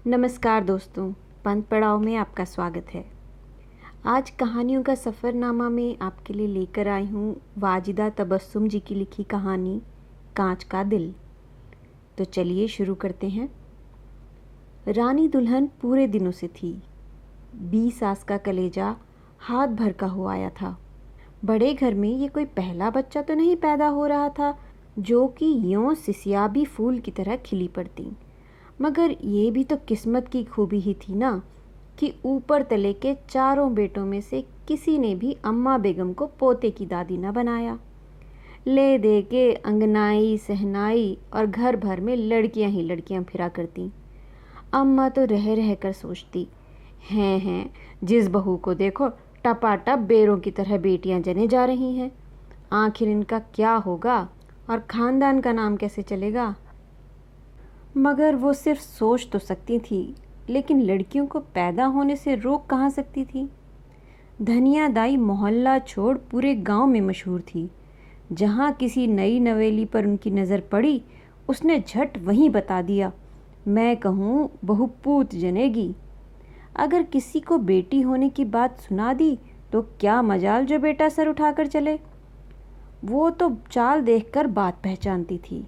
नमस्कार दोस्तों, पंथ पड़ाव में आपका स्वागत है। आज कहानियों का सफ़रनामा में आपके लिए लेकर आई हूँ वाजिदा तबस्सुम जी की लिखी कहानी कांच का दिल। तो चलिए शुरू करते हैं। रानी दुल्हन पूरे दिनों से थी। 20 सास का कलेजा हाथ भर का हो आया था। बड़े घर में ये कोई पहला बच्चा तो नहीं पैदा हो रहा था जो कि यों सिसियाबी फूल की तरह खिली पड़ती, मगर ये भी तो किस्मत की खूबी ही थी ना कि ऊपर तले के चारों बेटों में से किसी ने भी अम्मा बेगम को पोते की दादी न बनाया। ले दे के अंगनाई सहनाई और घर भर में लड़कियां ही लड़कियां फिरा करती। अम्मा तो रह रह कर सोचती, हैं जिस बहू को देखो टपाटप बेरों की तरह बेटियां जने जा रही हैं, आखिर इनका क्या होगा और खानदान का नाम कैसे चलेगा। मगर वो सिर्फ सोच तो सकती थी, लेकिन लड़कियों को पैदा होने से रोक कहाँ सकती थी। धनिया दाई मोहल्ला छोड़ पूरे गांव में मशहूर थी। जहाँ किसी नई नवेली पर उनकी नज़र पड़ी, उसने झट वहीं बता दिया, मैं कहूँ बहू पूत जनेगी। अगर किसी को बेटी होने की बात सुना दी तो क्या मजाल जो बेटा सर उठाकर चले। वो तो चाल देखकर बात पहचानती थी।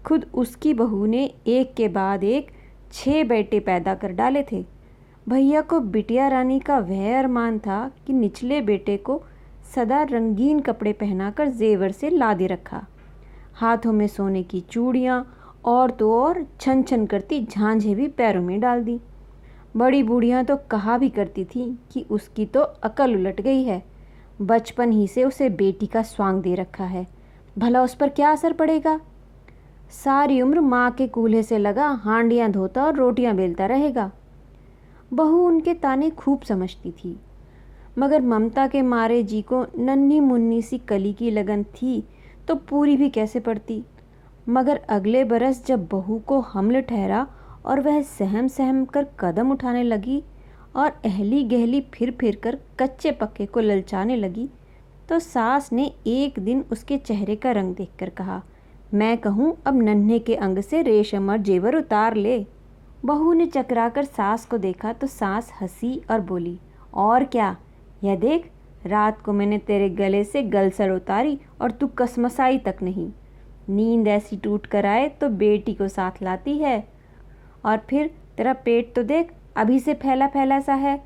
खुद उसकी बहू ने एक के बाद एक 6 बेटे पैदा कर डाले थे। भैया को बिटिया रानी का वह अरमान था कि निचले बेटे को सदा रंगीन कपड़े पहनाकर जेवर से लादे रखा। हाथों में सोने की चूड़ियाँ और तो और छन छन करती झांझें भी पैरों में डाल दी। बड़ी बूढ़ियाँ तो कहा भी करती थीं कि उसकी तो अकल उलट गई है, बचपन ही से उसे बेटी का स्वांग दे रखा है, भला उस पर क्या असर पड़ेगा। सारी उम्र माँ के कूल्हे से लगा हांडियाँ धोता और रोटियाँ बेलता रहेगा। बहू उनके ताने खूब समझती थी, मगर ममता के मारे जी को नन्ही मुन्नी सी कली की लगन थी तो पूरी भी कैसे पड़ती। मगर अगले बरस जब बहू को हमल ठहरा और वह सहम सहम कर कदम उठाने लगी और अहली गहली फिर फिर कर कच्चे पक्के को ललचाने लगी, तो सास ने एक दिन उसके चेहरे का रंग देखकर कहा, मैं कहूँ अब नन्हे के अंग से रेशम और जेवर उतार ले। बहू ने चकराकर सास को देखा तो सास हंसी और बोली, और क्या, यह देख, रात को मैंने तेरे गले से गलसर उतारी और तू कसमसाई तक नहीं। नींद ऐसी टूट कर आए तो बेटी को साथ लाती है। और फिर तेरा पेट तो देख, अभी से फैला फैला सा है।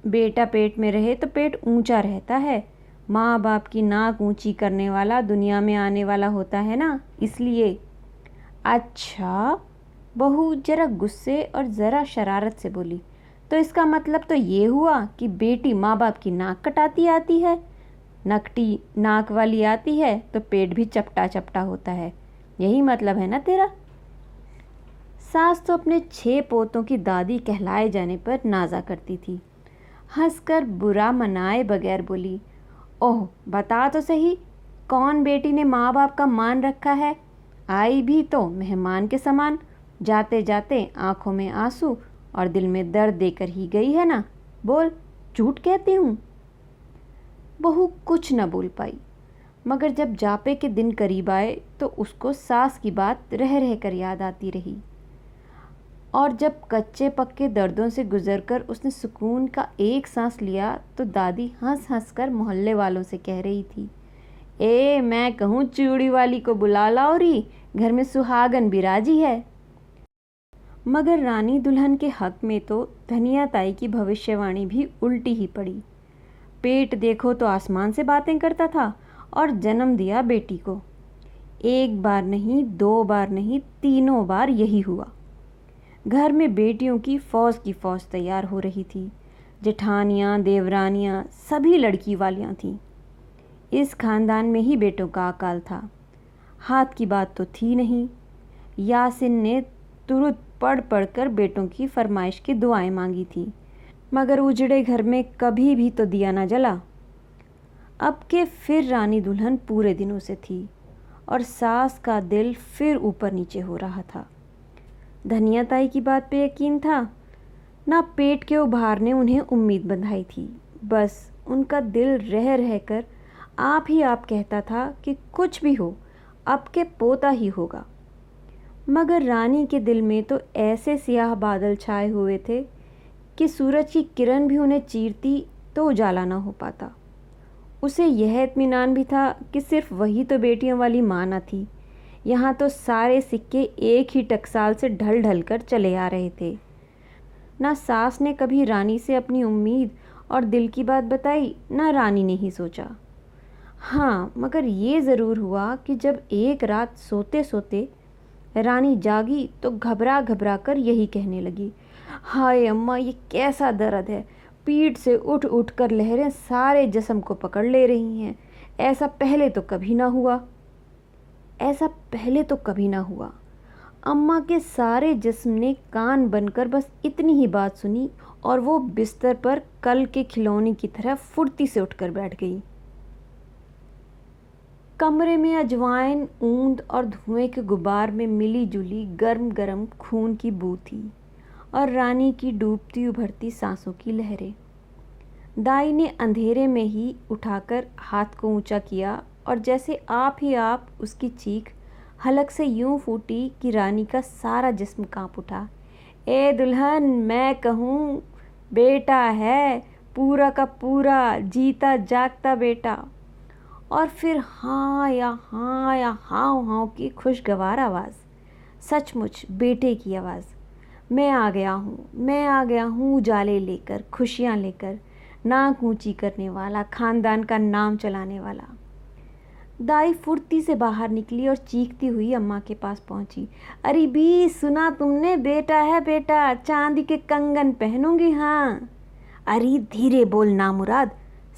बेटा पेट में रहे तो पेट ऊंचा रहता है। माँ बाप की नाक ऊंची करने वाला दुनिया में आने वाला होता है ना, इसलिए। अच्छा, बहू जरा गुस्से और ज़रा शरारत से बोली, तो इसका मतलब तो ये हुआ कि बेटी माँ बाप की नाक कटाती आती है। नकटी नाक वाली आती है तो पेट भी चपटा चपटा होता है, यही मतलब है ना तेरा। सास तो अपने 6 पोतों की दादी कहलाए जाने पर नाजा करती थी। हंसकर बुरा मनाए बगैर बोली, ओह बता तो सही, कौन बेटी ने माँ बाप का मान रखा है। आई भी तो मेहमान के समान, जाते जाते आंखों में आंसू और दिल में दर्द देकर ही गई है ना। बोल, झूठ कहती हूँ। बहू कुछ न बोल पाई, मगर जब जापे के दिन करीब आए तो उसको सास की बात रह रह कर याद आती रही। और जब कच्चे पक्के दर्दों से गुजरकर उसने सुकून का एक सांस लिया तो दादी हंस हंस कर मोहल्ले वालों से कह रही थी, मैं कहूँ चूड़ी वाली को बुला लाओ री, घर में सुहागन बिराजी है। मगर रानी दुल्हन के हक में तो धनिया ताई की भविष्यवाणी भी उल्टी ही पड़ी। पेट देखो तो आसमान से बातें करता था और जन्म दिया बेटी को। एक बार नहीं, 2 बार नहीं, 3 बार यही हुआ। घर में बेटियों की फ़ौज तैयार हो रही थी। जेठानियाँ देवरानियाँ सभी लड़की वालियाँ थीं। इस खानदान में ही बेटों का अकाल था। हाथ की बात तो थी नहीं। यासिन ने तुरंत पढ़ पढ़ कर बेटों की फरमाइश की दुआएं मांगी थी, मगर उजड़े घर में कभी भी तो दिया न जला। अब के फिर रानी दुल्हन पूरे दिनों से थी और सास का दिल फिर ऊपर नीचे हो रहा था। धनिया ताई की बात पे यकीन था ना, पेट के उभार ने उन्हें उम्मीद बंधाई थी। बस उनका दिल रह रह कर आप ही आप कहता था कि कुछ भी हो अब के पोता ही होगा। मगर रानी के दिल में तो ऐसे सियाह बादल छाए हुए थे कि सूरज की किरण भी उन्हें चीरती तो उजाला न हो पाता। उसे यह इत्मीनान भी था कि सिर्फ वही तो बेटियों वाली माँ न थी, यहाँ तो सारे सिक्के एक ही टकसाल से ढल ढल कर चले आ रहे थे। ना सास ने कभी रानी से अपनी उम्मीद और दिल की बात बताई, ना रानी ने ही सोचा। हाँ, मगर ये ज़रूर हुआ कि जब एक रात सोते सोते रानी जागी तो घबरा घबरा कर यही कहने लगी, हाय अम्मा, ये कैसा दर्द है। पीठ से उठ उठ कर लहरें सारे जिस्म को पकड़ ले रही हैं। ऐसा पहले तो कभी ना हुआ, ऐसा पहले तो कभी ना हुआ। अम्मा के सारे जिस्म ने कान बनकर बस इतनी ही बात सुनी और वो बिस्तर पर कल के खिलौने की तरह फुर्ती से उठकर बैठ गई। कमरे में अजवाइन, ऊंद और धुएं के गुबार में मिली जुली गर्म गर्म खून की बू थी और रानी की डूबती उभरती सांसों की लहरें। दाई ने अंधेरे में ही उठाकर हाथ को ऊंचा किया और जैसे आप ही आप उसकी चीख हलक से यूं फूटी कि रानी का सारा जिस्म कांप उठा। ए दुल्हन, मैं कहूँ बेटा है, पूरा का पूरा जीता जागता बेटा। और फिर हाँ या हाव हाव की खुशगवार आवाज़, सचमुच बेटे की आवाज़। मैं आ गया हूँ, मैं आ गया हूँ उजाले लेकर, खुशियाँ लेकर, नाक ऊंची करने वाला, खानदान का नाम चलाने वाला। दाई फुर्ती से बाहर निकली और चीखती हुई अम्मा के पास पहुंची। अरे बी, सुना तुमने? बेटा है बेटा, चांदी के कंगन पहनूंगी। हाँ। अरे धीरे बोल नामुराद,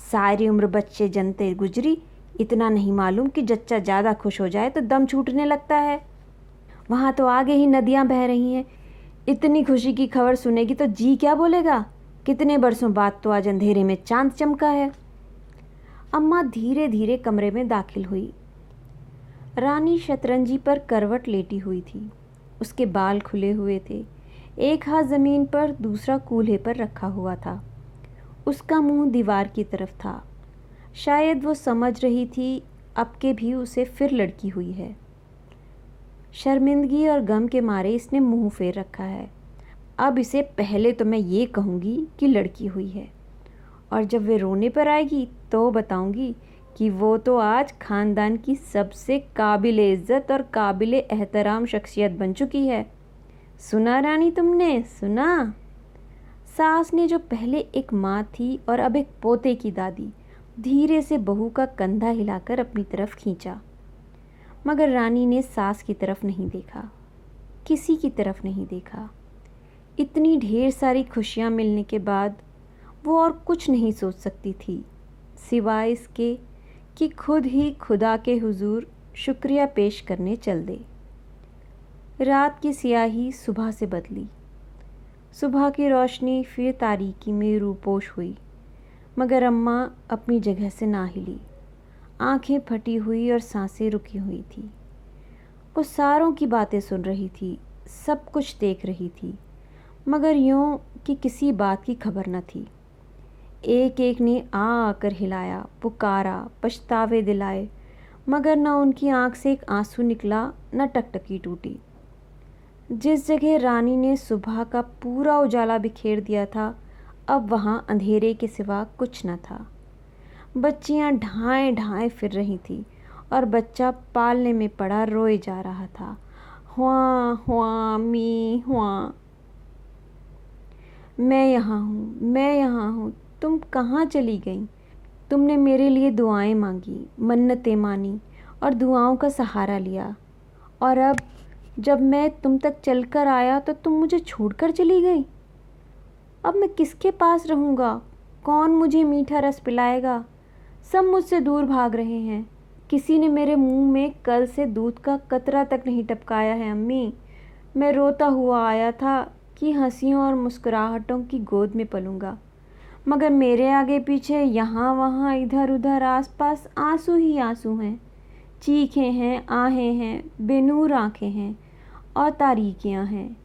सारी उम्र बच्चे जनते गुजरी, इतना नहीं मालूम कि जच्चा ज़्यादा खुश हो जाए तो दम छूटने लगता है। वहाँ तो आगे ही नदियाँ बह रही हैं। इतनी खुशी की खबर सुनेगी तो जी क्या बोलेगा? कितने बरसों बाद तो आज अंधेरे में चांद चमका है। अम्मा धीरे धीरे कमरे में दाखिल हुई। रानी शतरंजी पर करवट लेटी हुई थी। उसके बाल खुले हुए थे। एक हाथ ज़मीन पर, दूसरा कूल्हे पर रखा हुआ था। उसका मुंह दीवार की तरफ था। शायद वो समझ रही थी अब के भी उसे फिर लड़की हुई है। शर्मिंदगी और गम के मारे इसने मुंह फेर रखा है। अब इसे पहले तो मैं ये कहूँगी कि लड़की हुई है, और जब वे रोने पर आएगी तो बताऊँगी कि वो तो आज ख़ानदान की सबसे काबिल इज़्ज़त और काबिल एहतराम शख्सियत बन चुकी है। सुना रानी, तुमने सुना? सास ने, जो पहले एक माँ थी और अब एक पोते की दादी, धीरे से बहू का कंधा हिलाकर अपनी तरफ खींचा। मगर रानी ने सास की तरफ नहीं देखा, किसी की तरफ नहीं देखा। इतनी ढेर सारी खुशियाँ मिलने के बाद वो और कुछ नहीं सोच सकती थी सिवाय इसके कि खुद ही खुदा के हुजूर शुक्रिया पेश करने चल दे। रात की स्याही सुबह से बदली। सुबह की रोशनी फिर तारीकी में रूपोश हुई, मगर अम्मा अपनी जगह से ना हिली। आंखें फटी हुई और सांसें रुकी हुई थी। वो सारों की बातें सुन रही थी, सब कुछ देख रही थी, मगर यूं कि किसी बात की खबर न थी। एक एक ने आकर हिलाया, पुकारा, पछतावे दिलाए, मगर न उनकी आंख से एक आंसू निकला, न टकटकी टूटी। जिस जगह रानी ने सुबह का पूरा उजाला बिखेर दिया था, अब वहाँ अंधेरे के सिवा कुछ न था। बच्चियाँ ढाएं ढाएं फिर रही थी और बच्चा पालने में पड़ा रोए जा रहा था। हुआ हुआ मी हुआ। मैं यहाँ हूँ, मैं यहाँ हूँ, तुम कहाँ चली गई? तुमने मेरे लिए दुआएं मांगी, मन्नतें मानी और दुआओं का सहारा लिया, और अब जब मैं तुम तक चलकर आया तो तुम मुझे छोड़कर चली गई। अब मैं किसके पास रहूँगा? कौन मुझे मीठा रस पिलाएगा? सब मुझसे दूर भाग रहे हैं। किसी ने मेरे मुंह में कल से दूध का कतरा तक नहीं टपकाया है। अम्मी, मैं रोता हुआ आया था कि हंसियों और मुस्कुराहटों की गोद में पलूँगा, मगर मेरे आगे पीछे, यहाँ वहाँ, इधर उधर, आसपास आंसू ही आंसू हैं। चीखें हैं, आहें हैं, बेनूर आँखें हैं और तारीकियाँ हैं।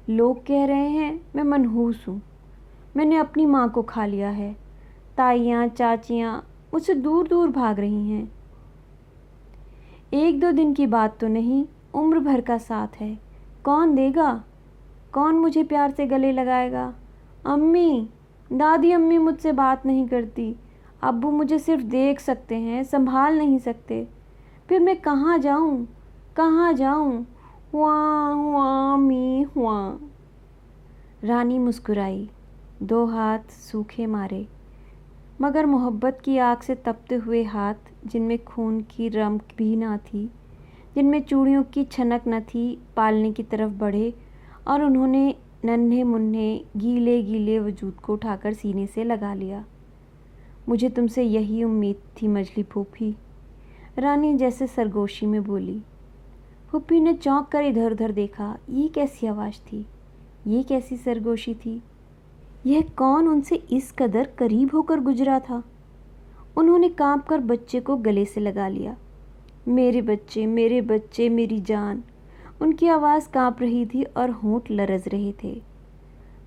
लोग कह रहे हैं मैं मनहूस हूँ, मैंने अपनी माँ को खा लिया है। ताइयाँ, चाचियाँ मुझसे दूर दूर भाग रही हैं। एक दो दिन की बात तो नहीं, उम्र भर का साथ है। कौन देगा? कौन मुझे प्यार से गले लगाएगा? अम्मी, दादी अम्मी मुझसे बात नहीं करती। अब्बू मुझे सिर्फ देख सकते हैं, संभाल नहीं सकते। फिर मैं कहाँ जाऊँ? कहाँ जाऊँ? हुआ हुआ मी हुआ। रानी मुस्कुराई, दो हाथ सूखे मारे, मगर मोहब्बत की आग से तपते हुए हाथ, जिनमें खून की रमक भी ना थी, जिनमें चूड़ियों की छनक न थी, पालने की तरफ बढ़े और उन्होंने नन्हे मुन्ने गीले गीले वजूद को उठाकर सीने से लगा लिया। मुझे तुमसे यही उम्मीद थी मजली फूफी, रानी जैसे सरगोशी में बोली। फूफी ने चौंक कर इधर उधर देखा। ये कैसी आवाज़ थी? ये कैसी सरगोशी थी? यह कौन उनसे इस कदर करीब होकर गुजरा था? उन्होंने कांपकर बच्चे को गले से लगा लिया। मेरे बच्चे, मेरे बच्चे, मेरी जान। उनकी आवाज़ कांप रही थी और होंठ लरज़ रहे थे।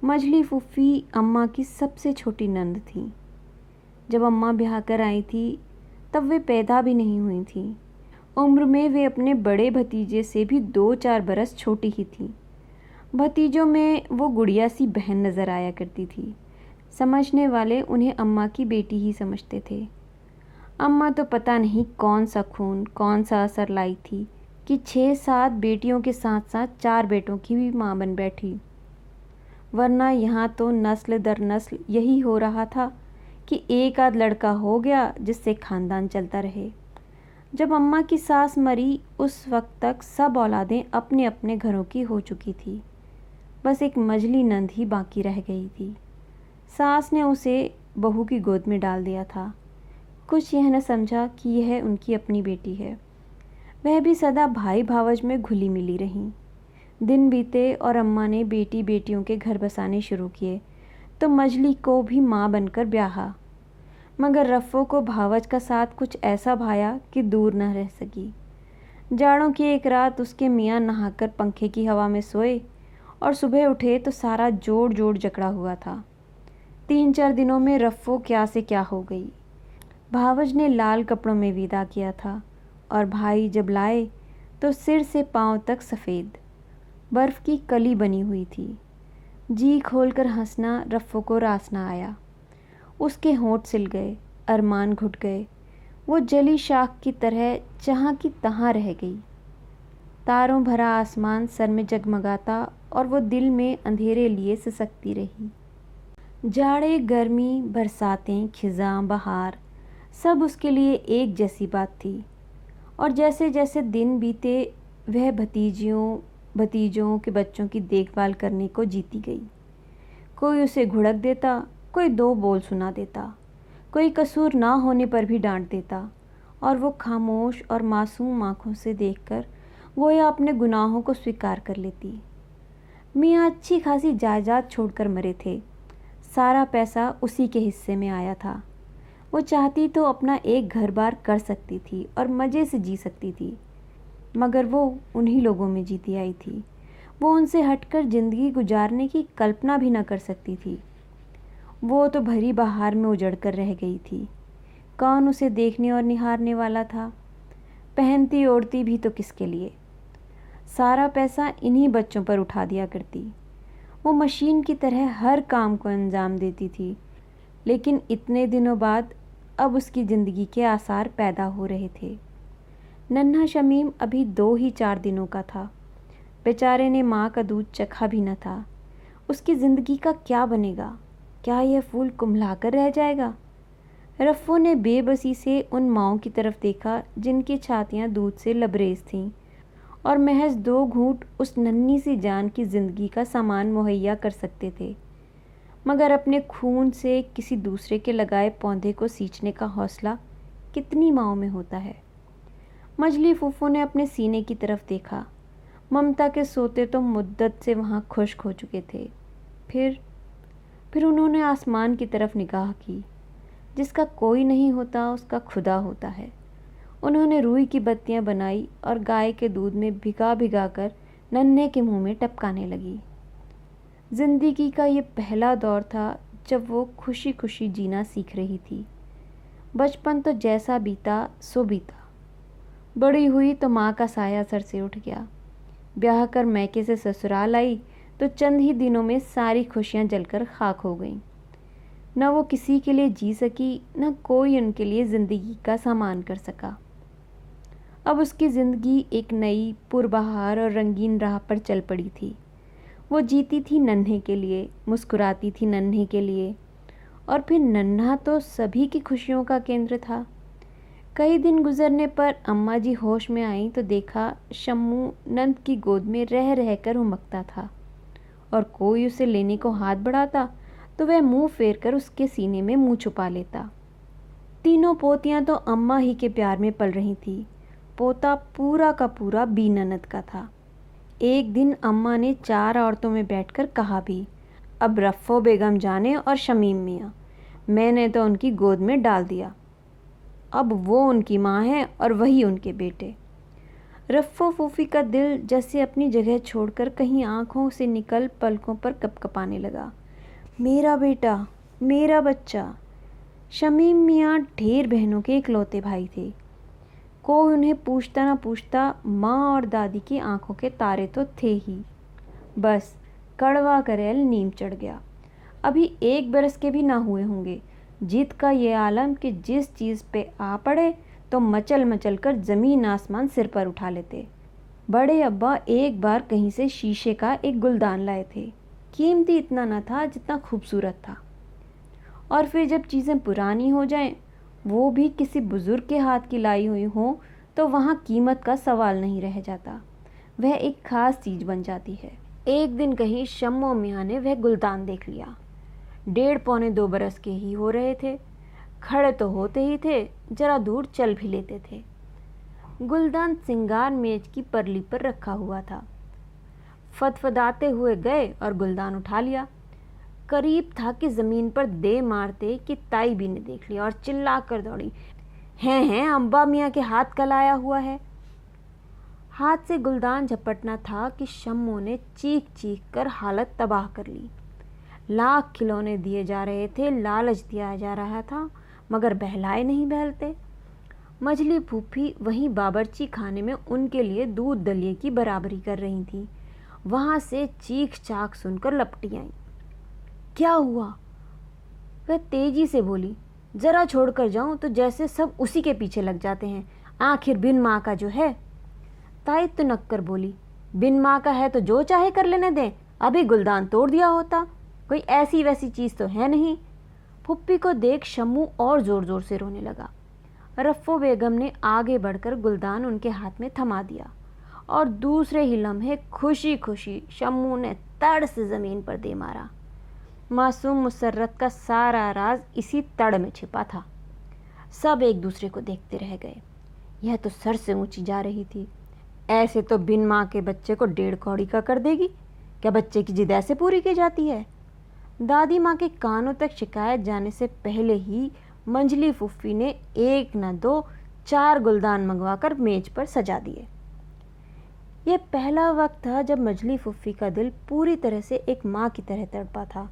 मजली फूफी अम्मा की सबसे छोटी नंद थी। जब अम्मा ब्याह कर आई थी तब वे पैदा भी नहीं हुई थी। उम्र में वे अपने बड़े भतीजे से भी 2-4 बरस छोटी ही थी। भतीजों में वो गुड़िया सी बहन नज़र आया करती थी। समझने वाले उन्हें अम्मा की बेटी ही समझते थे। अम्मा तो पता नहीं कौन सा खून, कौन सा असर लाई थी कि 6-7 बेटियों के साथ साथ 4 बेटों की भी माँ बन बैठी। वरना यहाँ तो नस्ल दर नस्ल यही हो रहा था कि एक आध लड़का हो गया जिससे खानदान चलता रहे। जब अम्मा की सास मरी उस वक्त तक सब औलादें अपने अपने घरों की हो चुकी थी। बस एक मजली नंद ही बाकी रह गई थी। सास ने उसे बहू की गोद में डाल दिया था। कुछ यह न समझा कि यह उनकी अपनी बेटी है। वह भी सदा भाई भावज में घुली मिली रहीं। दिन बीते और अम्मा ने बेटी बेटियों के घर बसाने शुरू किए तो मजली को भी माँ बनकर ब्याहा। मगर रफ़ो को भावज का साथ कुछ ऐसा भाया कि दूर न रह सकी। जाड़ों की एक रात उसके मियाँ नहाकर पंखे की हवा में सोए और सुबह उठे तो सारा जोड़ जोड़ जकड़ा हुआ था। 3-4 दिनों में रफ़ो क्या से क्या हो गई। भावज ने लाल कपड़ों में विदा किया था और भाई जब लाए तो सिर से पांव तक सफ़ेद बर्फ़ की कली बनी हुई थी। जी खोलकर हंसना रफ़ो को रास न आया। उसके होंठ सिल गए, अरमान घुट गए। वो जली शाख की तरह जहाँ की तहाँ रह गई। तारों भरा आसमान सर में जगमगाता और वो दिल में अंधेरे लिए सिसकती रही। जाड़े, गर्मी, बरसातें, खिज़ां, बहार सब उसके लिए एक जैसी बात थी। और जैसे जैसे दिन बीते वह भतीजों के बच्चों की देखभाल करने को जीती गई। कोई उसे घुड़क देता, कोई 2 बोल सुना देता, कोई कसूर ना होने पर भी डांट देता और वो खामोश और मासूम आँखों से देखकर गोया अपने गुनाहों को स्वीकार कर लेती। मियाँ अच्छी खासी जायदाद छोड़कर मरे थे। सारा पैसा उसी के हिस्से में आया था। वो चाहती तो अपना एक घर बार कर सकती थी और मज़े से जी सकती थी, मगर वो उन्हीं लोगों में जीती आई थी। वो उनसे हटकर ज़िंदगी गुजारने की कल्पना भी न कर सकती थी। वो तो भरी बहार में उजड़ कर रह गई थी। कौन उसे देखने और निहारने वाला था? पहनती ओढ़ती भी तो किसके लिए? सारा पैसा इन्हीं बच्चों पर उठा दिया करती। वो मशीन की तरह हर काम को अंजाम देती थी, लेकिन इतने दिनों बाद अब उसकी ज़िंदगी के आसार पैदा हो रहे थे। नन्हा शमीम अभी 2 ही 4 दिनों का था। बेचारे ने माँ का दूध चखा भी न था। उसकी ज़िंदगी का क्या बनेगा? क्या यह फूल कुम्हला कर रह जाएगा? रफ़ो ने बेबसी से उन माँओं की तरफ देखा जिनकी छातियाँ दूध से लबरेज थीं और महज 2 घूंट उस नन्ही सी जान की ज़िंदगी का सामान मुहैया कर सकते थे। मगर अपने खून से किसी दूसरे के लगाए पौधे को सींचने का हौसला कितनी माँओं में होता है। मजली फूफो ने अपने सीने की तरफ देखा। ममता के सोते तो मुद्दत से वहाँ खुश्क हो चुके थे। फिर उन्होंने आसमान की तरफ निगाह की। जिसका कोई नहीं होता उसका खुदा होता है। उन्होंने रुई की बत्तियां बनाई और गाय के दूध में भिगा भिगा कर नन्हे के मुंह में टपकाने लगी। जिंदगी का ये पहला दौर था जब वो खुशी खुशी जीना सीख रही थी। बचपन तो जैसा बीता सो बीता। बड़ी हुई तो माँ का साया सर से उठ गया। ब्याह कर मैके से ससुराल आई तो चंद ही दिनों में सारी खुशियां जलकर खाक हो गईं। न वो किसी के लिए जी सकी, न कोई उनके लिए ज़िंदगी का सामान कर सका। अब उसकी ज़िंदगी एक नई पुरबहार और रंगीन राह पर चल पड़ी थी। वो जीती थी नन्हे के लिए, मुस्कुराती थी नन्हे के लिए, और फिर नन्हा तो सभी की खुशियों का केंद्र था। कई दिन गुजरने पर अम्मा जी होश में आई तो देखा शम्मू नंद की गोद में रह रहकर हुमकता था, और कोई उसे लेने को हाथ बढ़ाता तो वह मुंह फेर कर उसके सीने में मुंह छुपा लेता। तीनों पोतियां तो अम्मा ही के प्यार में पल रही थी। पोता पूरा का पूरा बी ननद का था। एक दिन अम्मा ने 4 औरतों में बैठकर कहा भी, अब रफ़ो बेगम जाने और शमीम मियाँ, मैंने तो उनकी गोद में डाल दिया। अब वो उनकी माँ है और वही उनके बेटे। रफ़ो फूफी का दिल जैसे अपनी जगह छोड़कर कहीं आँखों से निकल पलकों पर कपकपाने लगा। मेरा बेटा, मेरा बच्चा। शमीम मियाँ ढेर बहनों के इकलौते भाई थे। कोई उन्हें पूछता ना पूछता माँ और दादी की आंखों के तारे तो थे ही। बस कड़वा करेल नीम चढ़ गया। अभी 1 बरस के भी ना हुए होंगे, जिद का ये आलम कि जिस चीज़ पे आ पड़े तो मचल मचल कर ज़मीन आसमान सिर पर उठा लेते। बड़े अब्बा एक बार कहीं से शीशे का एक गुलदान लाए थे। कीमती इतना न था जितना खूबसूरत था। और फिर जब चीज़ें पुरानी हो जाएं, वो भी किसी बुज़ुर्ग के हाथ की लाई हुई हो, तो वहाँ कीमत का सवाल नहीं रह जाता। वह एक ख़ास चीज़ बन जाती है। एक दिन कहीं शम्मो मियाँ ने वह गुलदान देख लिया। 1.5-2 बरस के ही हो रहे थे। खड़े तो होते ही थे, जरा दूर चल भी लेते थे। गुलदान सिंगार मेज की परली पर रखा हुआ था। फदफदाते हुए गए और गुलदान उठा लिया। करीब था कि ज़मीन पर दे मारते कि ताई बी ने देख लिया और चिल्ला कर दौड़ी, हैं अम्बा मियाँ के हाथ का लाया हुआ है। हाथ से गुलदान झपटना था कि शम्मो ने चीख चीख कर हालत तबाह कर ली। लाख खिलौने दिए जा रहे थे, लालच दिया जा रहा था, मगर बहलाए नहीं बहलते। मझली फूफी वहीं बावर्ची खाने में उनके लिए दूध दलिए की बराबरी कर रही थी। वहाँ से चीख चाक सुनकर लपटी आई। क्या हुआ? वह तेजी से बोली, जरा छोड़कर जाऊं तो जैसे सब उसी के पीछे लग जाते हैं। आखिर बिन माँ का जो है। ताई तो नक्कर बोली, बिन माँ का है तो जो चाहे कर लेने दें, अभी गुलदान तोड़ दिया होता, कोई ऐसी वैसी चीज़ तो है नहीं। फुप्पी को देख शम्मू और ज़ोर ज़ोर से रोने लगा। रफ़ो बेगम ने आगे बढ़कर गुलदान उनके हाथ में थमा दिया और दूसरे ही लम्हे खुशी खुशी शम्मू ने तड़ से ज़मीन पर दे मारा। मासूम मुसर्रत का सारा राज इसी तड़ में छिपा था। सब एक दूसरे को देखते रह गए। यह तो सर से ऊंची जा रही थी। ऐसे तो बिन माँ के बच्चे को 1.5 कौड़ी का कर देगी। क्या बच्चे की जिद ऐसे पूरी की जाती है? दादी माँ के कानों तक शिकायत जाने से पहले ही मंझली फुफ्फी ने 1 न 2 4 गुलदान मंगवाकर मेज पर सजा दिए। यह पहला वक्त था जब मंझली फुफ्फी का दिल पूरी तरह से एक माँ की तरह तड़पा था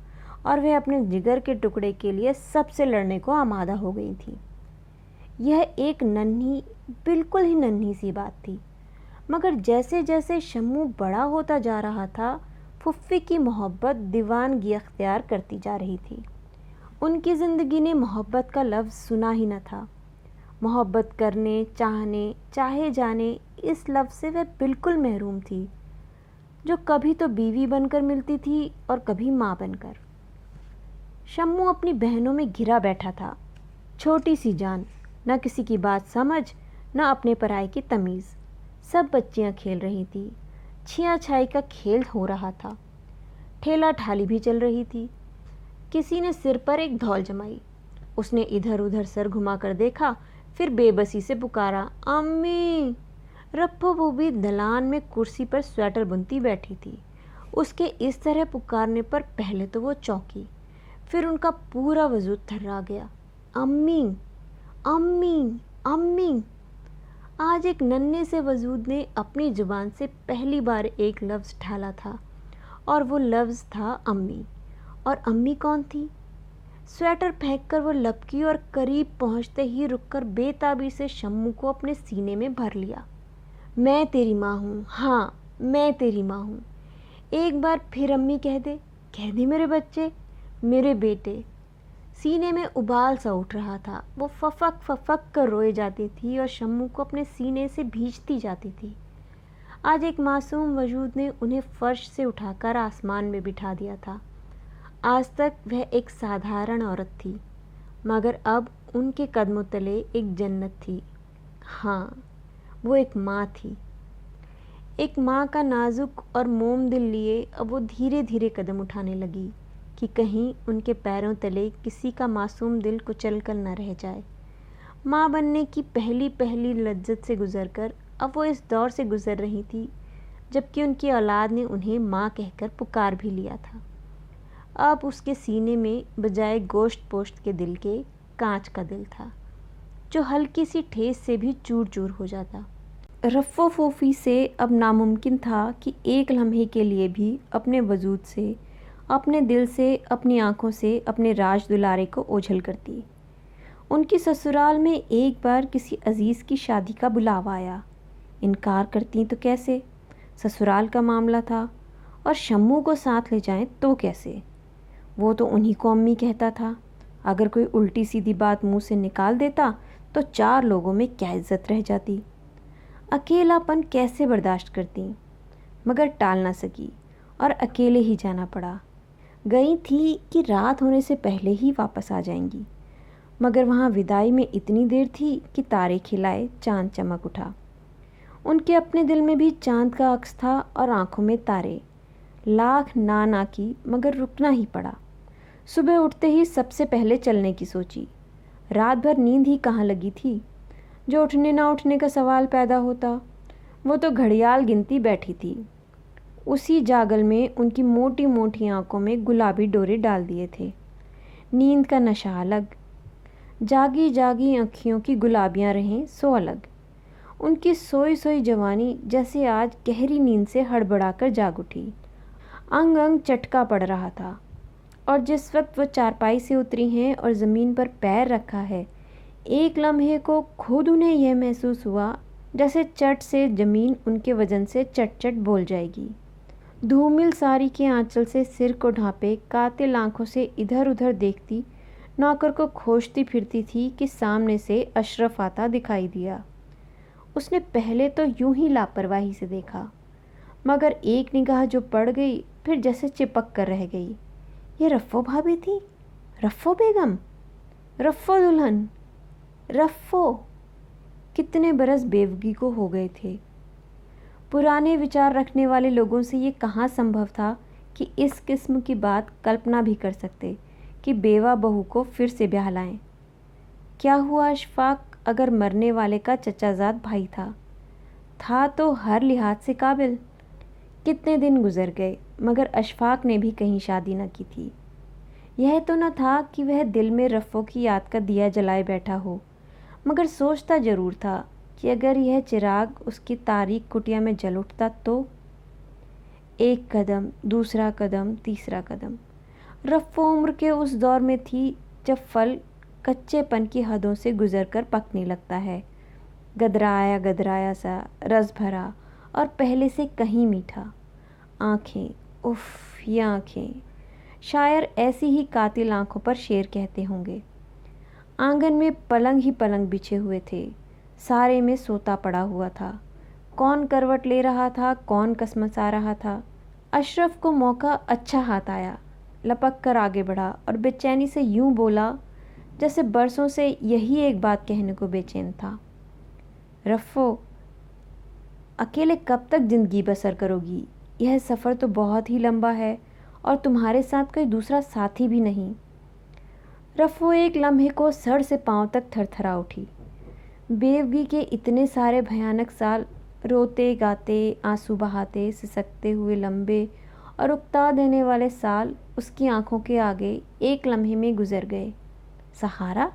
और वह अपने जिगर के टुकड़े के लिए सबसे लड़ने को आमादा हो गई थी। यह एक नन्ही, बिल्कुल ही नन्ही सी बात थी, मगर जैसे जैसे शम्मू बड़ा होता जा रहा था, फुफ्फी की मोहब्बत दीवानगी अख्तियार करती जा रही थी। उनकी ज़िंदगी ने मोहब्बत का लफ्ज़ सुना ही न था। मोहब्बत करने, चाहने, चाहे जाने, इस लफ्ज़ से वह बिल्कुल महरूम थी, जो कभी तो बीवी बनकर मिलती थी और कभी माँ बनकर। शम्मू अपनी बहनों में घिरा बैठा था। छोटी सी जान, न किसी की बात समझ, न अपने पराये की तमीज़। सब बच्चियां खेल रही थी। छिया छाई का खेल हो रहा था। ठेला ठाली भी चल रही थी। किसी ने सिर पर एक धौल जमाई। उसने इधर उधर सर घुमाकर देखा, फिर बेबसी से पुकारा, अम्मी। रप्पो बूबी दलान में कुर्सी पर स्वेटर बुनती बैठी थी। उसके इस तरह पुकारने पर पहले तो वो चौंकी, फिर उनका पूरा वजूद थर्रा गया। अम्मी, अम्मी, अम्मी। आज एक नन्हे से वजूद ने अपनी जुबान से पहली बार एक लफ्ज़ ढाला था, और वो लफ्ज़ था अम्मी। और अम्मी कौन थी? स्वेटर फेंककर वो लपकी और करीब पहुंचते ही रुककर बेताबी से शम्मू को अपने सीने में भर लिया। मैं तेरी माँ हूँ, हाँ मैं तेरी माँ हूँ। एक बार फिर अम्मी कह दे मेरे बच्चे, मेरे बेटे। सीने में उबाल सा उठ रहा था। वो फफक फफक कर रोए जाती थी और शम्मू को अपने सीने से भींचती जाती थी। आज एक मासूम वजूद ने उन्हें फर्श से उठाकर आसमान में बिठा दिया था। आज तक वह एक साधारण औरत थी, मगर अब उनके कदमों तले एक जन्नत थी। हाँ, वो एक माँ थी। एक माँ का नाजुक और मोम दिल लिए अब वो धीरे धीरे कदम उठाने लगी कि कहीं उनके पैरों तले किसी का मासूम दिल कुचल कर न रह जाए। माँ बनने की पहली पहली लज्जत से गुजरकर अब वो इस दौर से गुजर रही थी जबकि उनकी औलाद ने उन्हें माँ कहकर पुकार भी लिया था। अब उसके सीने में बजाय गोश्त पोश्त के दिल के कांच का दिल था, जो हल्की सी ठेस से भी चूर चूर हो जाता। रफ़ो फोफी से अब नामुमकिन था कि एक लम्हे के लिए भी अपने वजूद से, अपने दिल से, अपनी आँखों से अपने राज दुलारे को ओझल करती। उनकी ससुराल में एक बार किसी अजीज़ की शादी का बुलावा आया। इनकार करती तो कैसे, ससुराल का मामला था, और शम्मू को साथ ले जाएं तो कैसे। वो तो उन्हीं को अम्मी कहता था। अगर कोई उल्टी सीधी बात मुंह से निकाल देता तो 4 लोगों में क्या इज्जत रह जाती। अकेलापन कैसे बर्दाश्त करती, मगर टाल ना सकी और अकेले ही जाना पड़ा। गई थी कि रात होने से पहले ही वापस आ जाएंगी, मगर वहाँ विदाई में इतनी देर थी कि तारे खिलाए चांद चमक उठा। उनके अपने दिल में भी चांद का अक्स था और आंखों में तारे। लाख ना की, मगर रुकना ही पड़ा। सुबह उठते ही सबसे पहले चलने की सोची। रात भर नींद ही कहाँ लगी थी, जो उठने ना उठने का सवाल पैदा होता। वो तो घड़ियाल गिनती बैठी थी। उसी जागल में उनकी मोटी मोटी आंखों में गुलाबी डोरे डाल दिए थे। नींद का नशा अलग, जागी जागी आँखियों की गुलाबियाँ रहें सो अलग। उनकी सोई सोई जवानी जैसे आज गहरी नींद से हड़बड़ाकर जाग उठी। अंग अंग चटका पड़ रहा था, और जिस वक्त वो चारपाई से उतरी हैं और ज़मीन पर पैर रखा है, एक लम्हे को खुद उन्हें यह महसूस हुआ जैसे चट से ज़मीन उनके वजन से चट चट बोल जाएगी। धूमिल साड़ी के आंचल से सिर को ढांपे कातिल आंखों से इधर उधर देखती नौकर को खोजती फिरती थी कि सामने से अशरफ आता दिखाई दिया। उसने पहले तो यूं ही लापरवाही से देखा, मगर एक निगाह जो पड़ गई फिर जैसे चिपक कर रह गई। ये रफ़ो भाभी थी, रफ़ो बेगम, रफ़ो दुल्हन, रफ़ो। कितने बरस बेवगी को हो गए थे। पुराने विचार रखने वाले लोगों से ये कहाँ संभव था कि इस किस्म की बात कल्पना भी कर सकते कि बेवा बहू को फिर से ब्याह लाएं। क्या हुआ अशफाक अगर मरने वाले का चचाजाद भाई था तो हर लिहाज से काबिल। कितने दिन गुजर गए, मगर अशफाक ने भी कहीं शादी न की थी। यह तो न था कि वह दिल में रफ़ो की याद का दिया जलाए बैठा हो, मगर सोचता ज़रूर था कि अगर यह चिराग उसकी तारीक कुटिया में जल उठता तो। एक कदम, दूसरा कदम, तीसरा कदम। रफ़ो उम्र के उस दौर में थी जब फल कच्चेपन की हदों से गुजरकर पकने लगता है, गदराया गदराया सा, रस भरा और पहले से कहीं मीठा। आँखें, उफ़ ये आँखें, शायर ऐसी ही कातिल आँखों पर शेर कहते होंगे। आंगन में पलंग ही पलंग बिछे हुए थे, सारे में सोता पड़ा हुआ था। कौन करवट ले रहा था, कौन कसमसा रहा था। अशरफ को मौका अच्छा हाथ आया, लपक कर आगे बढ़ा और बेचैनी से यूं बोला जैसे बरसों से यही एक बात कहने को बेचैन था। रफ़ो, अकेले कब तक ज़िंदगी बसर करोगी? यह सफ़र तो बहुत ही लंबा है और तुम्हारे साथ कोई दूसरा साथी भी नहीं। रफ़ो एक लम्हे को सर से पांव तक थरथरा उठी। बेवगी के इतने सारे भयानक साल, रोते गाते, आंसू बहाते, सिसकते हुए लंबे और उकता देने वाले साल उसकी आंखों के आगे एक लम्हे में गुजर गए। सहारा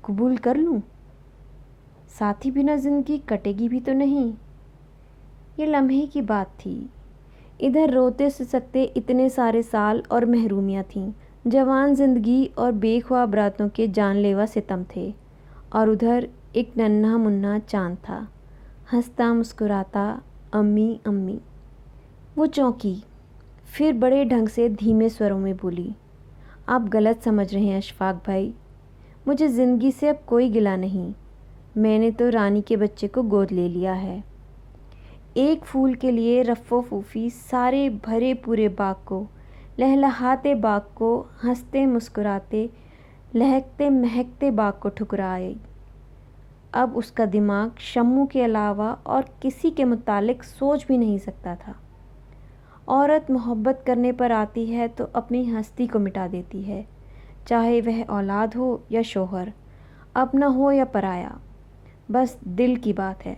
कबूल कर लूं? साथी बिना ज़िंदगी कटेगी भी तो नहीं। ये लम्हे की बात थी। इधर रोते सिसकते इतने सारे साल और महरूमियाँ थीं, जवान ज़िंदगी और बेख्वाब रातों के जानलेवा सितम थे, और उधर एक नन्हा मुन्ना चांद था, हंसता मुस्कुराता, अम्मी अम्मी। वो चौंकी, फिर बड़े ढंग से धीमे स्वरों में बोली, आप गलत समझ रहे हैं अशफाक भाई। मुझे ज़िंदगी से अब कोई गिला नहीं। मैंने तो रानी के बच्चे को गोद ले लिया है। एक फूल के लिए रफ़ो फूफी सारे भरे पूरे बाग को, लहलहाते बाग को, हंसते मुस्कुराते लहकते महकते बाग को ठुकरा आई। अब उसका दिमाग शम्मू के अलावा और किसी के मुतालिक सोच भी नहीं सकता था। औरत मोहब्बत करने पर आती है तो अपनी हस्ती को मिटा देती है, चाहे वह औलाद हो या शोहर, अपना हो या पराया, बस दिल की बात है।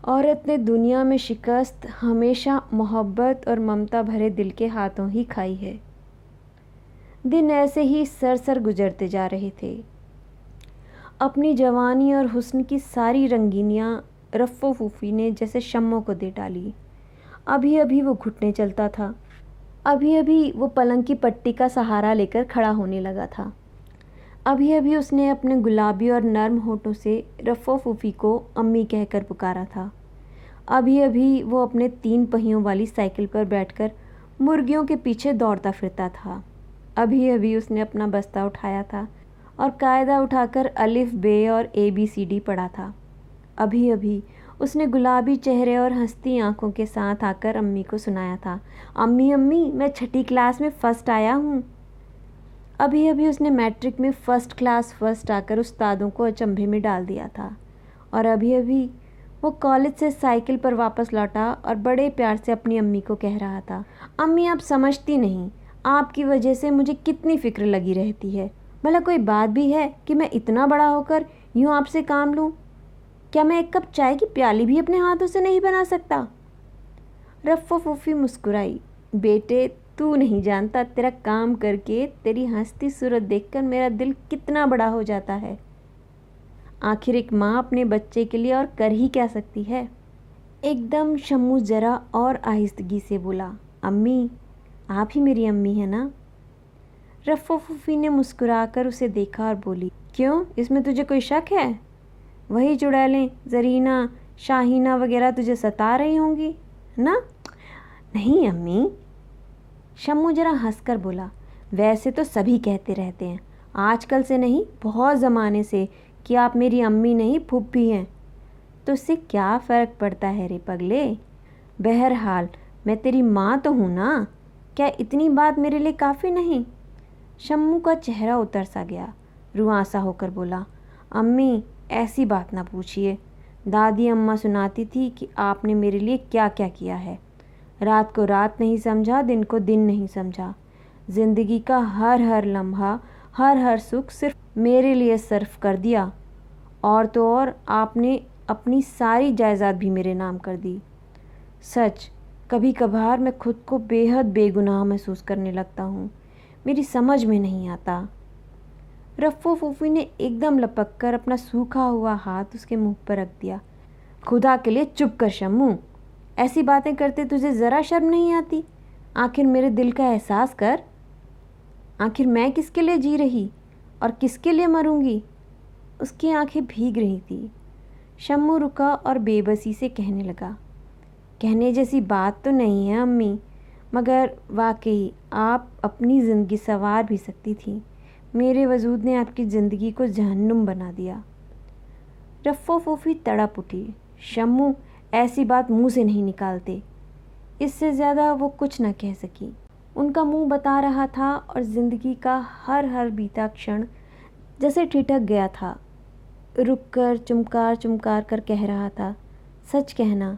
औरत ने दुनिया में शिकस्त हमेशा मोहब्बत और ममता भरे दिल के हाथों ही खाई है। दिन ऐसे ही सरसर गुजरते जा रहे थे। अपनी जवानी और हुस्न की सारी रंगीनियाँ रफ़ो फूफी ने जैसे शम्मों को दे डाली। अभी अभी वो घुटने चलता था, अभी अभी वो पलंग की पट्टी का सहारा लेकर खड़ा होने लगा था, अभी अभी उसने अपने गुलाबी और नर्म होठों से रफ़ो फूफी को अम्मी कहकर पुकारा था, अभी अभी वो अपने 3 पहियों वाली साइकिल पर बैठकर मुर्गियों के पीछे दौड़ता फिरता था, अभी अभी उसने अपना बस्ता उठाया था और कायदा उठाकर अलिफ बे और ABCD पढ़ा था, अभी अभी उसने गुलाबी चेहरे और हंसती आंखों के साथ आकर अम्मी को सुनाया था, अम्मी अम्मी मैं 6ठी क्लास में फ़र्स्ट आया हूँ। अभी अभी उसने मैट्रिक में फ़र्स्ट क्लास फ़र्स्ट आकर उस्तादों को अचंभे में डाल दिया था, और अभी अभी वो कॉलेज से साइकिल पर वापस लौटा और बड़े प्यार से अपनी अम्मी को कह रहा था, अम्मी आप समझती नहीं, आपकी वजह से मुझे कितनी फ़िक्र लगी रहती है। भला कोई बात भी है कि मैं इतना बड़ा होकर यूँ आपसे काम लूँ? क्या मैं एक कप चाय की प्याली भी अपने हाथों से नहीं बना सकता? रफ़ो फूफी मुस्कुराई, बेटे तू नहीं जानता तेरा काम करके तेरी हंसती सूरत देखकर मेरा दिल कितना बड़ा हो जाता है। आखिर एक माँ अपने बच्चे के लिए और कर ही क्या सकती है। एकदम शम्मू ज़रा और आहिस्तगी से बोला, अम्मी आप ही मेरी अम्मी है ना? रफ़ो फूफी ने मुस्कुराकर उसे देखा और बोली, क्यों, इसमें तुझे कोई शक है? वही चुड़ैलें ज़रीना शाहीना वगैरह तुझे सता रही होंगी ना? नहीं अम्मी। शम्मू जरा हंसकर बोला, वैसे तो सभी कहते रहते हैं, आजकल से नहीं बहुत ज़माने से, कि आप मेरी अम्मी नहीं फूफी हैं, तो इससे क्या फ़र्क पड़ता है रे पगले। बहरहाल मैं तेरी माँ तो हूँ ना, क्या इतनी बात मेरे लिए काफ़ी नहीं? शम्मू का चेहरा उतर सा गया, रुआंसा होकर बोला, अम्मी ऐसी बात ना पूछिए। दादी अम्मा सुनाती थी कि आपने मेरे लिए क्या क्या किया है। रात को रात नहीं समझा, दिन को दिन नहीं समझा। ज़िंदगी का हर हर लम्हा, हर हर सुख सिर्फ मेरे लिए सर्फ कर दिया, और तो और आपने अपनी सारी जायदाद भी मेरे नाम कर दी। सच कभी कभार मैं खुद को बेहद बेगुनाह महसूस करने लगता हूँ, मेरी समझ में नहीं आता। रफ़ो फूफी ने एकदम लपक कर अपना सूखा हुआ हाथ उसके मुंह पर रख दिया। खुदा के लिए चुप कर शम्मू, ऐसी बातें करते तुझे ज़रा शर्म नहीं आती? आखिर मेरे दिल का एहसास कर। आखिर मैं किसके लिए जी रही और किसके लिए मरूंगी? उसकी आंखें भीग रही थी। शम्मू रुका और बेबसी से कहने लगा, कहने जैसी बात तो नहीं है अम्मी, मगर वाकई आप अपनी ज़िंदगी संवार भी सकती थी। मेरे वजूद ने आपकी ज़िंदगी को जहन्नुम बना दिया। रफ़ो फूफी तड़प उठी, शम्मू ऐसी बात मुंह से नहीं निकालते। इससे ज़्यादा वो कुछ न कह सकी। उनका मुंह बता रहा था और ज़िंदगी का हर हर बीता क्षण जैसे ठिठक गया था। रुक कर चुमकार चुमकार कर कह रहा था, सच कहना,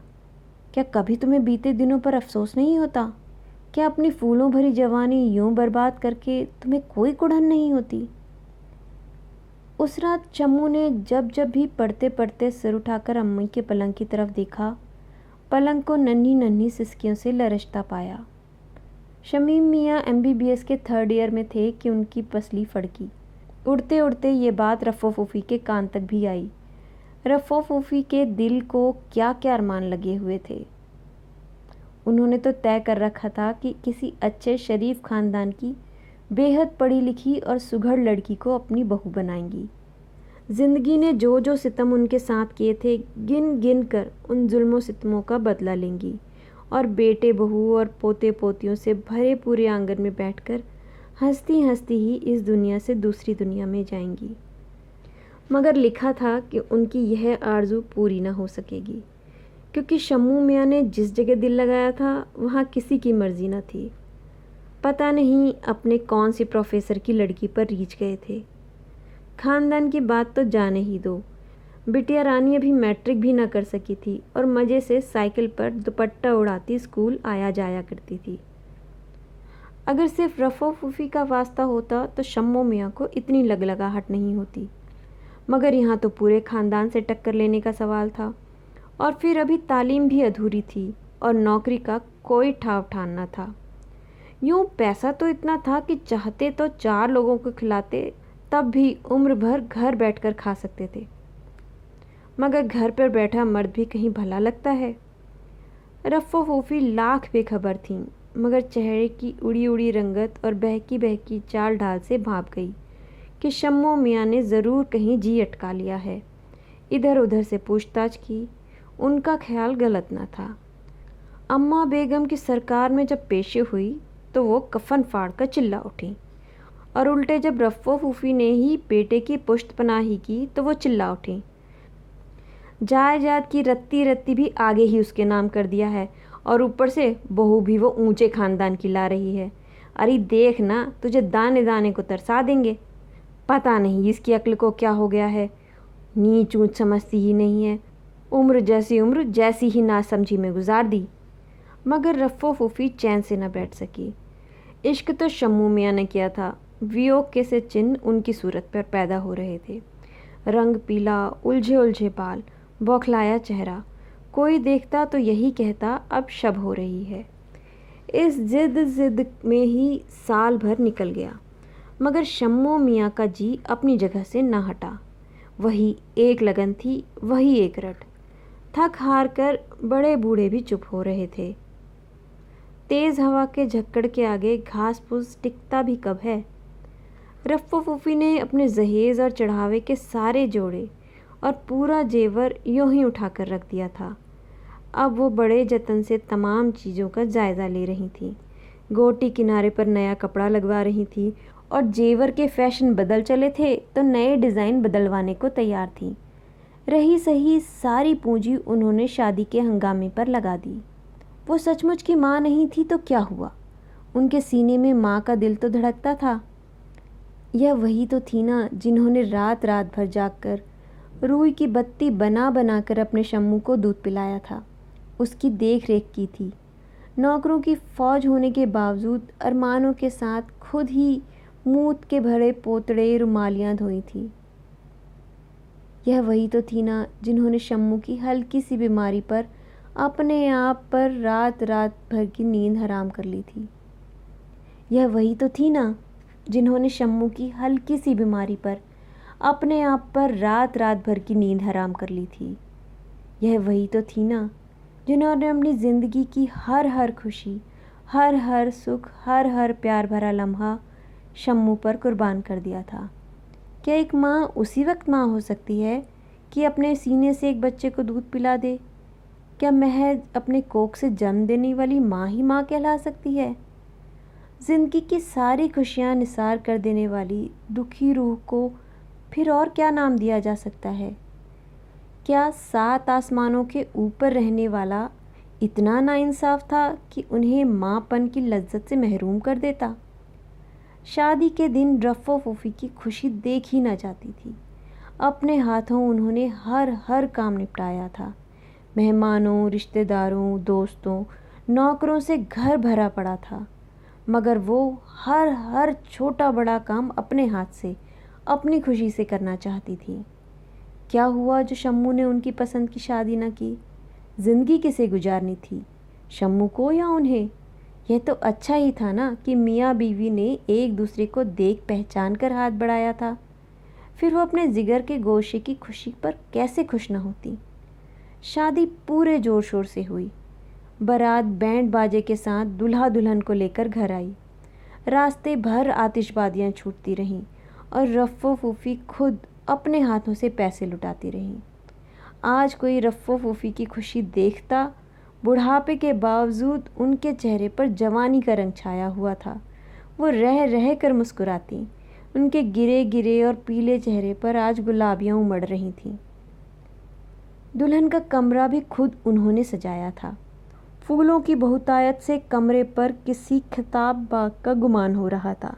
क्या कभी तुम्हें बीते दिनों पर अफसोस नहीं होता? क्या अपनी फूलों भरी जवानी यूं बर्बाद करके तुम्हें कोई कुढ़न नहीं होती? उस रात शम्मू ने जब जब भी पढ़ते पढ़ते सिर उठाकर अम्मी के पलंग की तरफ देखा, पलंग को नन्ही नन्ही सिसकियों से लरचता पाया। शमीम मियाँ MBBS के 3rd ईयर में थे कि उनकी पसली फड़की। उड़ते उड़ते ये बात रफ़ो फूफी के कान तक भी आई। रफ़ो फूफी के दिल को क्या क्या अरमान लगे हुए थे। उन्होंने तो तय कर रखा था कि किसी अच्छे शरीफ ख़ानदान की बेहद पढ़ी लिखी और सुघड़ लड़की को अपनी बहू बनाएंगी। ज़िंदगी ने जो जो सितम उनके साथ किए थे, गिन गिन कर उन जुल्मों सितमों का बदला लेंगी और बेटे बहू और पोते पोतियों से भरे पूरे आंगन में बैठकर हंसती हंसती ही इस दुनिया से दूसरी दुनिया में जाएंगी। मगर लिखा था कि उनकी यह आरज़ू पूरी ना हो सकेगी, क्योंकि शम्मू मियाँ ने जिस जगह दिल लगाया था वहाँ किसी की मर्ज़ी न थी। पता नहीं अपने कौन सी प्रोफेसर की लड़की पर रीझ गए थे। खानदान की बात तो जाने ही दो, बिटिया रानी अभी मैट्रिक भी ना कर सकी थी और मज़े से साइकिल पर दुपट्टा उड़ाती स्कूल आया जाया करती थी। अगर सिर्फ रफ़ो फूफी का वास्ता होता तो शम्मू मियाँ को इतनी लगलगाहट नहीं होती, मगर यहाँ तो पूरे ख़ानदान से टक्कर लेने का सवाल था। और फिर अभी तालीम भी अधूरी थी और नौकरी का कोई ठाव ठान न था। यूँ पैसा तो इतना था कि चाहते तो 4 लोगों को खिलाते, तब भी उम्र भर घर बैठकर खा सकते थे। मगर घर पर बैठा मर्द भी कहीं भला लगता है। रफ़ो फूफी लाख बेखबर थीं, मगर चेहरे की उड़ी उड़ी रंगत और बहकी बहकी चाल ढाल से भाप गई कि शम्मू मियाँ ने ज़रूर कहीं जी अटका लिया है। इधर उधर से पूछताछ की, उनका ख्याल गलत न था। अम्मा बेगम की सरकार में जब पेशी हुई तो वो कफन फाड़ कर चिल्ला उठी, और उल्टे जब रफ़ो फूफी ने ही बेटे की पुश्तपनाही की तो वो चिल्ला उठी, जायदाद की रत्ती रत्ती भी आगे ही उसके नाम कर दिया है, और ऊपर से बहू भी वो ऊंचे खानदान की ला रही है। अरे देख ना, तुझे दाने दाने को तरसा देंगे। पता नहीं इसकी अक्ल को क्या हो गया है, नीच ऊंच समझती ही नहीं है। उम्र जैसी ही नासमझी में गुजार दी। मगर रफ़ो फूफी चैन से न बैठ सकी। इश्क तो शम्मू मियाँ ने किया था। वियोग के से चिन्ह उनकी सूरत पर पैदा हो रहे थे। रंग पीला, उलझे उलझे बाल, बौखलाया चेहरा। कोई देखता तो यही कहता अब शब हो रही है। इस जिद में ही साल भर निकल गया, मगर शम्मू मियाँ का जी अपनी जगह से न हटा। वही एक लगन थी, वही एक रट। थक हार कर बड़े बूढ़े भी चुप हो रहे थे। तेज़ हवा के झक्कड़ के आगे घास फूस टिकता भी कब है। रफ़ो फूफी ने अपने जहेज़ और चढ़ावे के सारे जोड़े और पूरा जेवर यूं ही उठाकर रख दिया था। अब वो बड़े जतन से तमाम चीज़ों का जायज़ा ले रही थी। गोटी किनारे पर नया कपड़ा लगवा रही थी, और जेवर के फैशन बदल चले थे तो नए डिज़ाइन बदलवाने को तैयार थी। रही सही सारी पूंजी उन्होंने शादी के हंगामे पर लगा दी। वो सचमुच की माँ नहीं थी तो क्या हुआ, उनके सीने में माँ का दिल तो धड़कता था। यह वही तो थी ना जिन्होंने रात रात भर जागकर रूई की बत्ती बना बना कर अपने शम्मू को दूध पिलाया था, उसकी देख रेख की थी। नौकरों की फौज होने के बावजूद अरमानों के साथ खुद ही मूत के भरे पोतड़े रुमालियाँ धोई थी। यह वही तो थी ना जिन्होंने शम्मू की हल्की सी बीमारी पर अपने आप पर रात रात भर की नींद हराम कर ली थी। यह वही तो थी ना जिन्होंने शम्मू की हल्की सी बीमारी पर अपने आप पर रात रात भर की नींद हराम कर ली थी। यह वही तो थी ना जिन्होंने अपनी ज़िंदगी की हर हर खुशी, हर हर सुख, हर हर प्यार भरा लम्हा शम्मू पर कुर्बान कर दिया था। क्या एक माँ उसी वक्त माँ हो सकती है कि अपने सीने से एक बच्चे को दूध पिला दे? क्या महज अपने कोख से जन्म देने वाली माँ ही माँ कहला सकती है? ज़िंदगी की सारी खुशियाँ निसार कर देने वाली दुखी रूह को फिर और क्या नाम दिया जा सकता है? क्या 7 आसमानों के ऊपर रहने वाला इतना नाइंसाफ़ था कि उन्हें माँपन की लज्जत से महरूम कर देता? शादी के दिन रफ़ो फूफी की खुशी देख ही न जाती थी। अपने हाथों उन्होंने हर हर काम निपटाया था। मेहमानों, रिश्तेदारों, दोस्तों, नौकरों से घर भरा पड़ा था, मगर वो हर हर छोटा बड़ा काम अपने हाथ से, अपनी खुशी से करना चाहती थी। क्या हुआ जो शम्मू ने उनकी पसंद की शादी न की? ज़िंदगी किसे गुजारनी थी, शम्मू को या उन्हें? यह तो अच्छा ही था ना कि मियाँ बीवी ने एक दूसरे को देख पहचान कर हाथ बढ़ाया था। फिर वो अपने जिगर के गोशे की खुशी पर कैसे खुश न होती। शादी पूरे ज़ोर शोर से हुई। बारात बैंड बाजे के साथ दूल्हा दुल्हन को लेकर घर आई। रास्ते भर आतिशबाजियाँ छूटती रहीं और रफ़ो फूफी खुद अपने हाथों से पैसे लुटाती रहीं। आज कोई रफ़्फ़ो फूफी की खुशी देखता। बुढ़ापे के बावजूद उनके चेहरे पर जवानी का रंग छाया हुआ था। वो रह रह कर मुस्कुराती। उनके गिरे गिरे और पीले चेहरे पर आज गुलाबियाँ उमड़ रही थीं। दुल्हन का कमरा भी खुद उन्होंने सजाया था। फूलों की बहुतायत से कमरे पर किसी खिताब बाग का गुमान हो रहा था।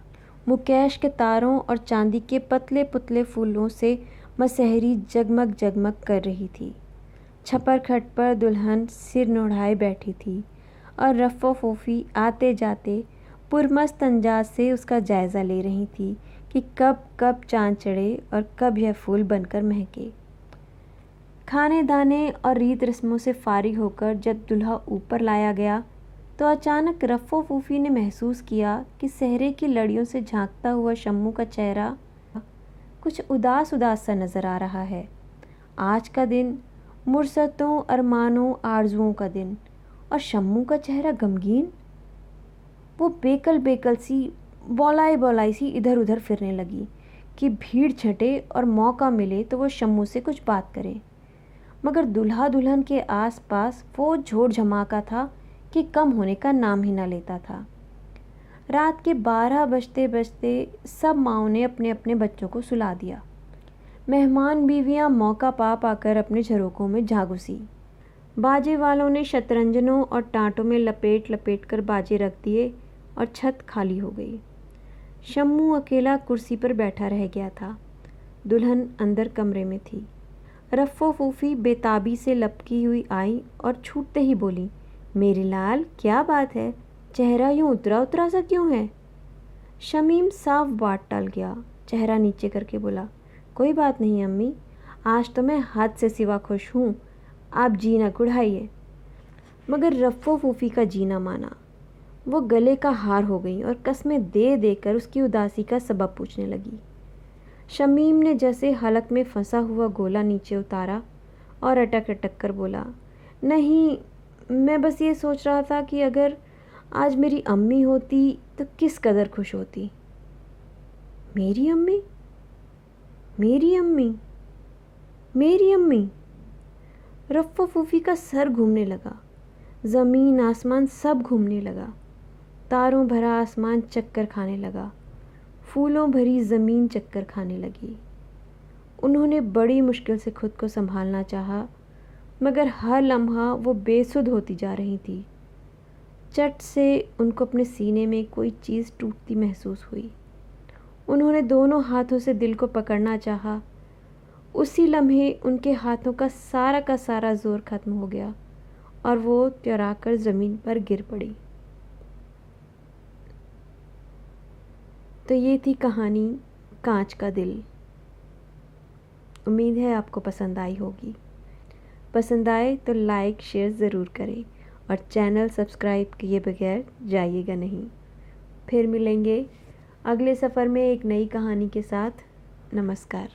मुकेश के तारों और चांदी के पतले पुतले फूलों से मसहरी जगमग जगमग कर रही थी। छपर खट पर दुल्हन सिर नोढ़ाए बैठी थी और रफ़्फ़ो फूफी आते जाते पुरमस्त अंदाज से उसका जायज़ा ले रही थी कि कब कब चाँद चढ़े और कब यह फूल बनकर महके। खाने दाने और रीत रस्मों से फारिग होकर जब दूल्हा ऊपर लाया गया तो अचानक रफ़्फ़ो फूफी ने महसूस किया कि सहरे की लड़ियों से झांकता हुआ शम्मू का चेहरा कुछ उदास उदास सा नज़र आ रहा है। आज का दिन मुर्सतों, अरमानों, आरजुओं का दिन, और शम्मू का चेहरा गमगीन। वो बेकल बेकल सी, बौलाई बौलाई सी इधर उधर फिरने लगी कि भीड़ छटे और मौका मिले तो वो शम्मू से कुछ बात करे। मगर दूल्हा दुल्हन के आसपास वो झोर झमाका था कि कम होने का नाम ही ना लेता था। रात के 12 बजते बजते सब माँओं ने अपने अपने बच्चों को सुला दिया। मेहमान बीवियाँ मौका पा पाकर अपने झरोकों में जा घुसी। बाजे वालों ने शतरंजनों और टाँटों में लपेट लपेट कर बाजे रख दिए और छत खाली हो गई। शम्मू अकेला कुर्सी पर बैठा रह गया था। दुल्हन अंदर कमरे में थी। रफ़्फ़ो फूफी बेताबी से लपकी हुई आई और छूटते ही बोली, मेरे लाल, क्या बात है? चेहरा यूँ उतरा उतरा सा क्यों है? शमीम साफ बात टाल गया। चेहरा नीचे करके बोला, कोई बात नहीं अम्मी, आज तो मैं हद से सिवा खुश हूँ। आप जीना कुढ़ाइए। मगर रफ़्फ़ो फूफी का जीना माना। वो गले का हार हो गई और कस्में दे देकर उसकी उदासी का सबब पूछने लगी। शमीम ने जैसे हलक में फंसा हुआ गोला नीचे उतारा और अटक अटक कर बोला, नहीं, मैं बस ये सोच रहा था कि अगर आज मेरी अम्मी होती तो किस कदर खुश होती। मेरी अम्मी? मेरी अम्मी? मेरी अम्मी? रफ़्फ़ो फूफी का सर घूमने लगा। ज़मीन आसमान सब घूमने लगा। तारों भरा आसमान चक्कर खाने लगा। फूलों भरी ज़मीन चक्कर खाने लगी। उन्होंने बड़ी मुश्किल से खुद को संभालना चाहा, मगर हर लम्हा वो बेसुध होती जा रही थी। चट से उनको अपने सीने में कोई चीज़ टूटती महसूस हुई। उन्होंने दोनों हाथों से दिल को पकड़ना चाहा। उसी लम्हे उनके हाथों का सारा ज़ोर ख़त्म हो गया और वो त्योराकर ज़मीन पर गिर पड़ी। तो ये थी कहानी कांच का दिल। उम्मीद है आपको पसंद आई होगी। पसंद आए तो लाइक शेयर ज़रूर करें और चैनल सब्सक्राइब किए बगैर जाइएगा नहीं। फिर मिलेंगे अगले सफ़र में एक नई कहानी के साथ। नमस्कार।